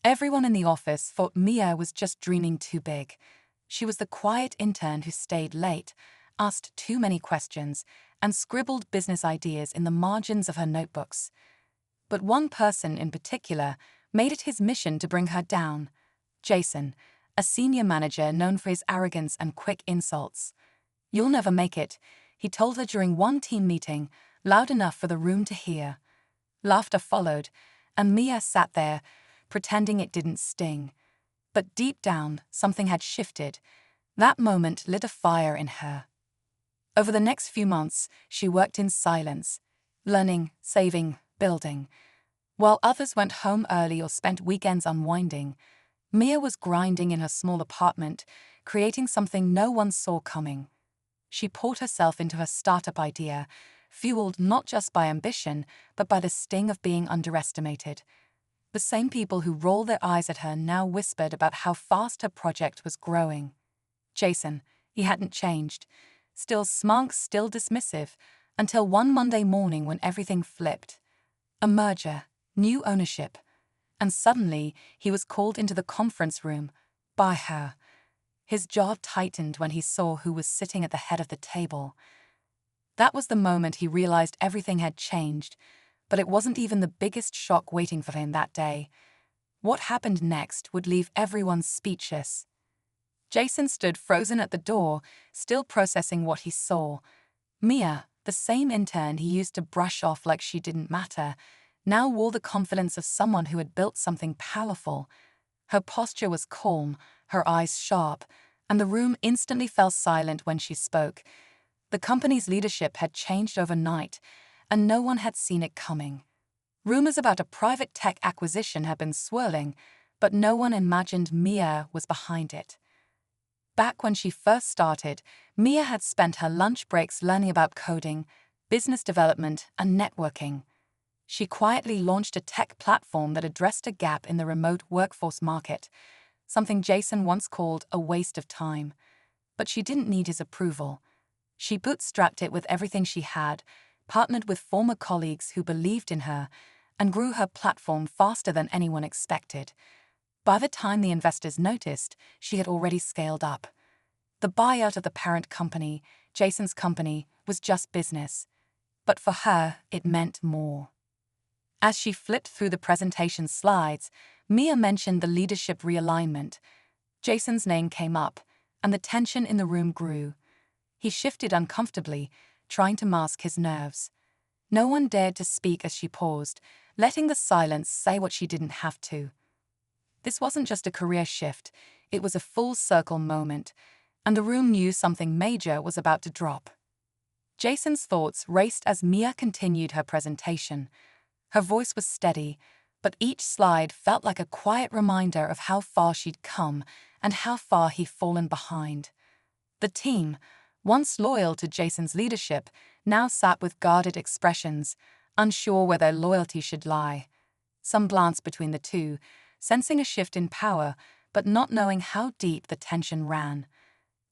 Everyone in the office thought Mia was just dreaming too big. She was the quiet intern who stayed late, asked too many questions, and scribbled business ideas in the margins of her notebooks. But one person in particular made it his mission to bring her down: Jason, a senior manager known for his arrogance and quick insults. "You'll never make it," he told her during one team meeting, loud enough for the room to hear. Laughter followed, and Mia sat there, pretending it didn't sting. But deep down, something had shifted. That moment lit a fire in her. Over the next few months, she worked in silence, learning, saving, building. While others went home early or spent weekends unwinding, Mia was grinding in her small apartment, creating something no one saw coming. She poured herself into her startup idea, fueled not just by ambition, but by the sting of being underestimated. The same people who rolled their eyes at her now whispered about how fast her project was growing. Jason, he hadn't changed. Still smug, still dismissive, until one Monday morning when everything flipped. A merger, new ownership. And suddenly, he was called into the conference room by her. His jaw tightened when he saw who was sitting at the head of the table. That was the moment he realized everything had changed, but it wasn't even the biggest shock waiting for him that day. What happened next would leave everyone speechless. Jason stood frozen at the door, still processing what he saw. Mia, the same intern he used to brush off like she didn't matter, now wore the confidence of someone who had built something powerful. Her posture was calm, her eyes sharp, and the room instantly fell silent when she spoke. The company's leadership had changed overnight, and no one had seen it coming. Rumors about a private tech acquisition had been swirling, but no one imagined Mia was behind it. Back when she first started, Mia had spent her lunch breaks learning about coding, business development, and networking. She quietly launched a tech platform that addressed a gap in the remote workforce market, something Jason once called a waste of time. But she didn't need his approval. She bootstrapped it with everything she had, partnered with former colleagues who believed in her, and grew her platform faster than anyone expected. By the time the investors noticed, she had already scaled up. The buyout of the parent company, Jason's company, was just business. But for her, it meant more. As she flipped through the presentation slides, Mia mentioned the leadership realignment. Jason's name came up, and the tension in the room grew. He shifted uncomfortably, trying to mask his nerves. No one dared to speak as she paused, letting the silence say what she didn't have to. This wasn't just a career shift, it was a full-circle moment, and the room knew something major was about to drop. Jason's thoughts raced as Mia continued her presentation. Her voice was steady, but each slide felt like a quiet reminder of how far she'd come and how far he'd fallen behind. The team, once loyal to Jason's leadership, now sat with guarded expressions, unsure where their loyalty should lie. Some glanced between the two, sensing a shift in power, but not knowing how deep the tension ran.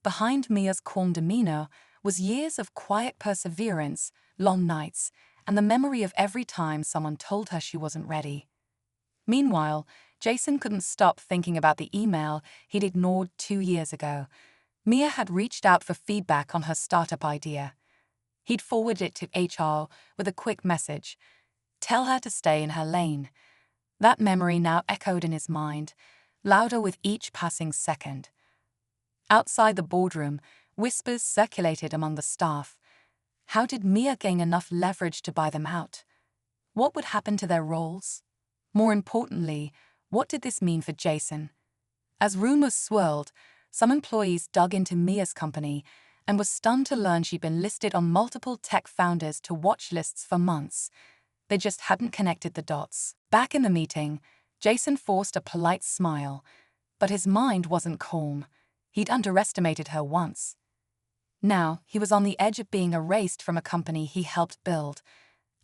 Behind Mia's calm demeanor was years of quiet perseverance, long nights, and the memory of every time someone told her she wasn't ready. Meanwhile, Jason couldn't stop thinking about the email he'd ignored 2 years ago. Mia had reached out for feedback on her startup idea. He'd forwarded it to HR with a quick message: "Tell her to stay in her lane." That memory now echoed in his mind, louder with each passing second. Outside the boardroom, whispers circulated among the staff. How did Mia gain enough leverage to buy them out? What would happen to their roles? More importantly, what did this mean for Jason? As rumors swirled, some employees dug into Mia's company and were stunned to learn she'd been listed on multiple tech founders to watch lists for months. They just hadn't connected the dots. Back in the meeting, Jason forced a polite smile, but his mind wasn't calm. He'd underestimated her once. Now, he was on the edge of being erased from a company he helped build,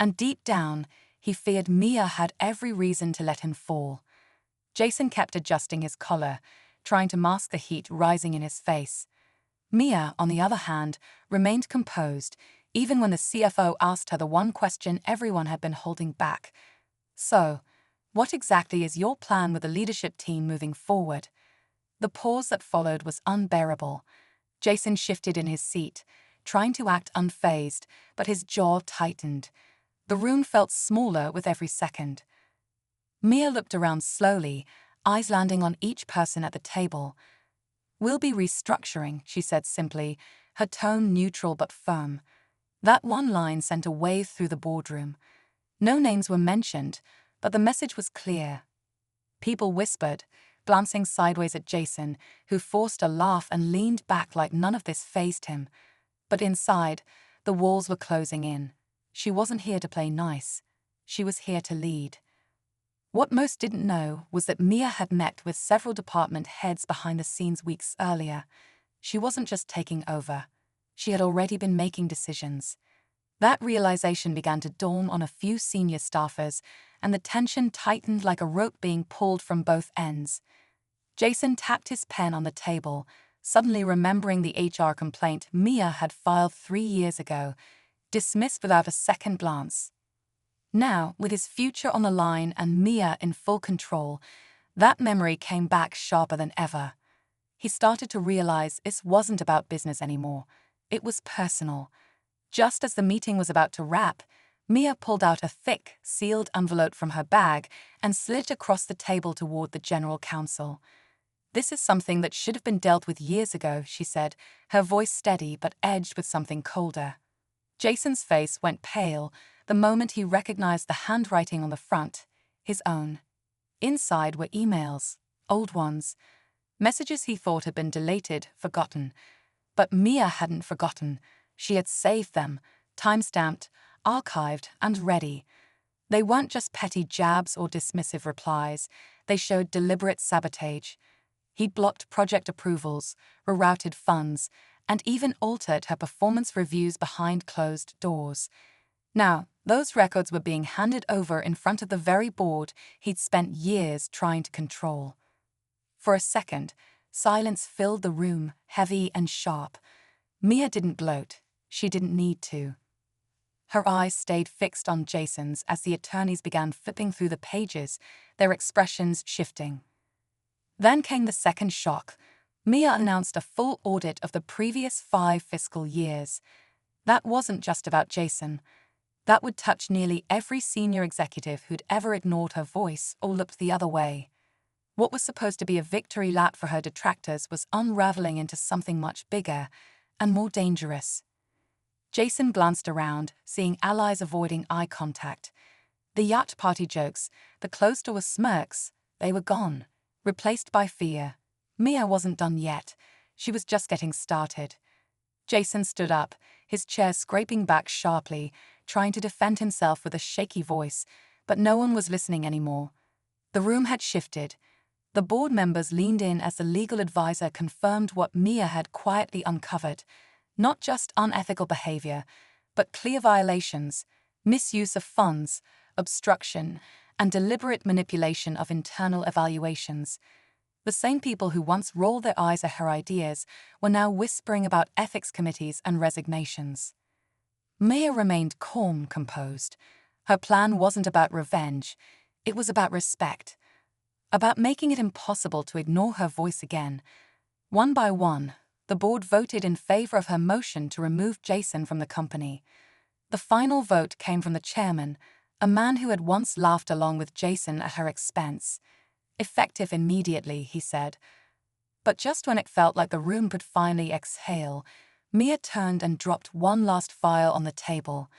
and deep down, he feared Mia had every reason to let him fall. Jason kept adjusting his collar, trying to mask the heat rising in his face. Mia, on the other hand, remained composed, even when the CFO asked her the one question everyone had been holding back. "So, What exactly is your plan with the leadership team moving forward? The pause that followed was unbearable. Jason shifted in his seat, trying to act unfazed, but his jaw tightened. The room felt smaller with every second. Mia looked around slowly, eyes landing on each person at the table. "We'll be restructuring," she said simply, her tone neutral but firm. That one line sent a wave through the boardroom. No names were mentioned, but the message was clear. People whispered, glancing sideways at Jason, who forced a laugh and leaned back like none of this fazed him. But inside, the walls were closing in. She wasn't here to play nice. She was here to lead. What most didn't know was that Mia had met with several department heads behind the scenes weeks earlier. She wasn't just taking over. She had already been making decisions. That realization began to dawn on a few senior staffers, and the tension tightened like a rope being pulled from both ends. Jason tapped his pen on the table, suddenly remembering the HR complaint Mia had filed 3 years ago, dismissed without a second glance. Now, with his future on the line and Mia in full control, that memory came back sharper than ever. He started to realize this wasn't about business anymore. It was personal. Just as the meeting was about to wrap, Mia pulled out a thick, sealed envelope from her bag and slid it across the table toward the general counsel. "This is something that should have been dealt with years ago," she said, her voice steady but edged with something colder. Jason's face went pale the moment he recognized the handwriting on the front, his own. Inside were emails, old ones, messages he thought had been deleted, forgotten. But Mia hadn't forgotten. She had saved them, time-stamped, archived, and ready. They weren't just petty jabs or dismissive replies. They showed deliberate sabotage. He'd blocked project approvals, rerouted funds, and even altered her performance reviews behind closed doors. Now, those records were being handed over in front of the very board he'd spent years trying to control. For a second, silence filled the room, heavy and sharp. Mia didn't gloat. She didn't need to. Her eyes stayed fixed on Jason's as the attorneys began flipping through the pages, their expressions shifting. Then came the second shock. Mia announced a full audit of the previous 5 fiscal years. That wasn't just about Jason. That would touch nearly every senior executive who'd ever ignored her voice or looked the other way. What was supposed to be a victory lap for her detractors was unraveling into something much bigger and more dangerous. Jason glanced around, seeing allies avoiding eye contact. The yacht party jokes, the closed-door smirks, they were gone, replaced by fear. Mia wasn't done yet. She was just getting started. Jason stood up, his chair scraping back sharply, trying to defend himself with a shaky voice, but no one was listening anymore. The room had shifted. The board members leaned in as the legal advisor confirmed what Mia had quietly uncovered. Not just unethical behavior, but clear violations, misuse of funds, obstruction, and deliberate manipulation of internal evaluations. The same people who once rolled their eyes at her ideas were now whispering about ethics committees and resignations. Mia remained calm, composed. Her plan wasn't about revenge. It was about respect. About making it impossible to ignore her voice again. One by one, the board voted in favor of her motion to remove Jason from the company. The final vote came from the chairman, a man who had once laughed along with Jason at her expense. "Effective immediately," he said. But just when it felt like the room could finally exhale, Mia turned and dropped one last file on the table.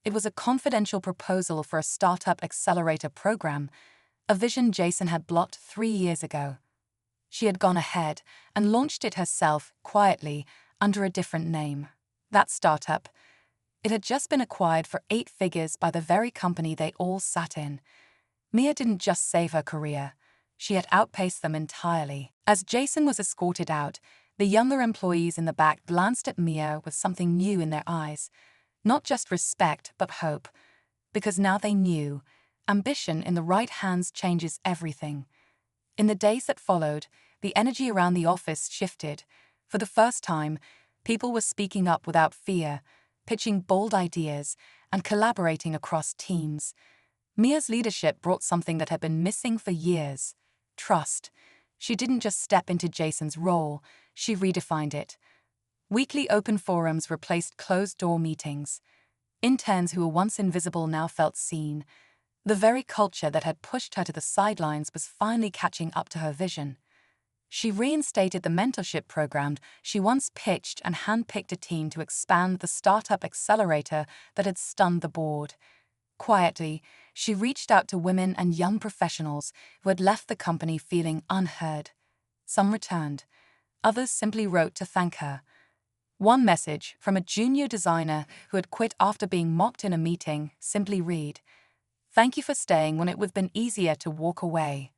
It was a confidential proposal for a startup accelerator program, a vision Jason had blocked 3 years ago. She had gone ahead and launched it herself, quietly, under a different name. That startup. It had just been acquired for 8 figures by the very company they all sat in. Mia didn't just save her career. She had outpaced them entirely. As Jason was escorted out, the younger employees in the back glanced at Mia with something new in their eyes. Not just respect, but hope. Because now they knew, ambition in the right hands changes everything. In the days that followed, the energy around the office shifted. For the first time, people were speaking up without fear, pitching bold ideas, and collaborating across teams. Mia's leadership brought something that had been missing for years: trust. She didn't just step into Jason's role, she redefined it. Weekly open forums replaced closed-door meetings. Interns who were once invisible now felt seen. The very culture that had pushed her to the sidelines was finally catching up to her vision. She reinstated the mentorship program she once pitched and handpicked a team to expand the startup accelerator that had stunned the board. Quietly, she reached out to women and young professionals who had left the company feeling unheard. Some returned. Others simply wrote to thank her. One message from a junior designer who had quit after being mocked in a meeting simply read, "Thank you for staying when it would have been easier to walk away."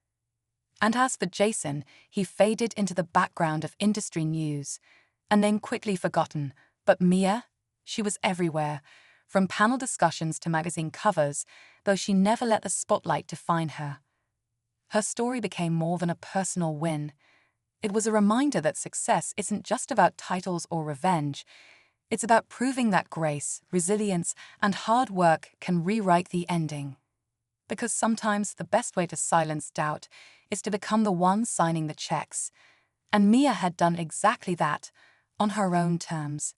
And as for Jason, he faded into the background of industry news, a name quickly forgotten. But Mia? She was everywhere, from panel discussions to magazine covers, though she never let the spotlight define her. Her story became more than a personal win. It was a reminder that success isn't just about titles or revenge. It's about proving that grace, resilience, and hard work can rewrite the ending. Because sometimes the best way to silence doubt is to become the one signing the checks. And Mia had done exactly that, on her own terms.